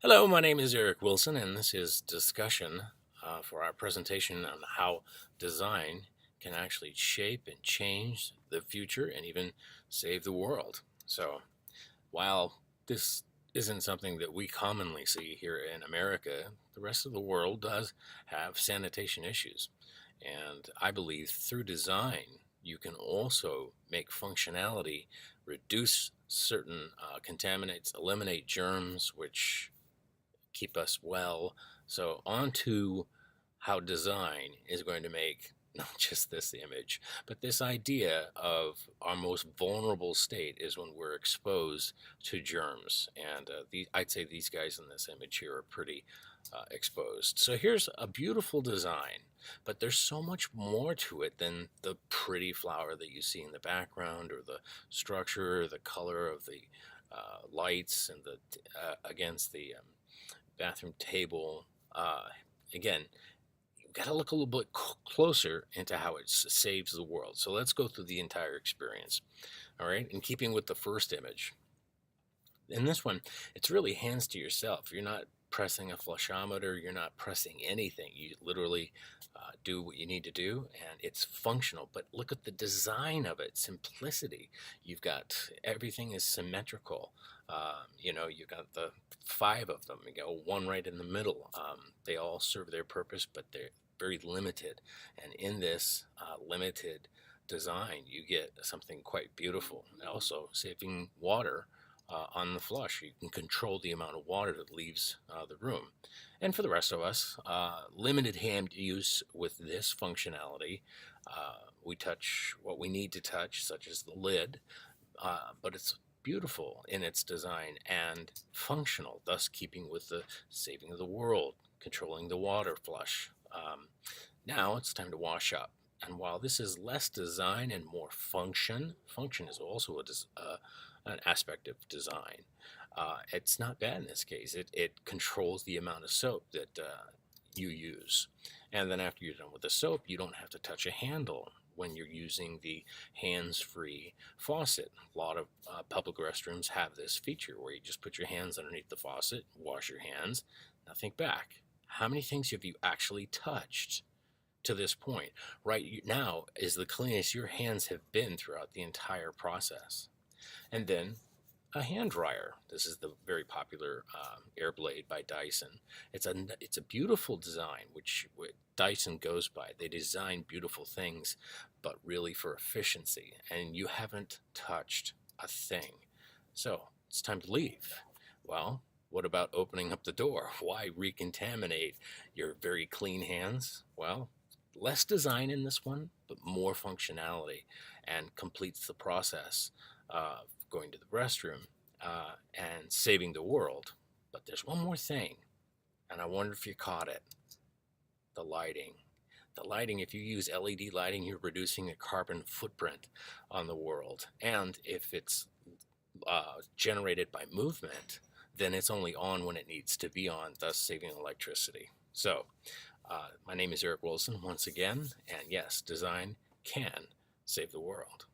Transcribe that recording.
Hello, my name is Eric Wilson, and this is discussion for our presentation on how design can actually shape and change the future and even save the world. So, while this isn't something that we commonly see here in America, the rest of the world does have sanitation issues. And I believe through design, you can also make functionality, reduce certain contaminants, eliminate germs, which keep us well. So, on to how design is going to make not just this image, but this idea of our most vulnerable state is when we're exposed to germs. And I'd say these guys in this image here are pretty exposed. So, here's a beautiful design, but there's so much more to it than the pretty flower that you see in the background or the structure, or the color of the lights and the against the bathroom table. Again, you've got to look a little bit closer into how it saves the world. So let's go through the entire experience. All right, in keeping with the first image, in this one, it's really hands to yourself. You're not pressing a flushometer, you're not pressing anything. You literally do what you need to do, and it's functional. But look at the design of it, simplicity. You've got everything is symmetrical. You've got the five of them. You got one right in the middle. They all serve their purpose, but they're very limited. And in this limited design, you get something quite beautiful. Also, saving water on the flush. You can control the amount of water that leaves the room. And for the rest of us, limited hand use with this functionality. We touch what we need to touch, such as the lid, but it's beautiful in its design and functional, thus keeping with the saving of the world, controlling the water flush. Now it's time to wash up. And while this is less design and more function, function is also an aspect of design. It's not bad in this case. It controls the amount of soap that you use. And then after you're done with the soap, you don't have to touch a handle when you're using the hands-free faucet. A lot of public restrooms have this feature where you just put your hands underneath the faucet, wash your hands, nothing back. How many things have you actually touched to this point? Right now is the cleanest your hands have been throughout the entire process. And then a hand dryer. This is the very popular Airblade by Dyson. It's a beautiful design, which Dyson goes by. They design beautiful things, but really for efficiency. And you haven't touched a thing. So it's time to leave. Well, what about opening up the door? Why recontaminate your very clean hands? Well, less design in this one, but more functionality and completes the process of going to the restroom and saving the world. But there's one more thing, and I wonder if you caught it: the lighting. The lighting, if you use LED lighting, you're reducing the carbon footprint on the world. And if it's generated by movement, then it's only on when it needs to be on, thus saving electricity. So, my name is Eric Wilson once again, and yes, design can save the world.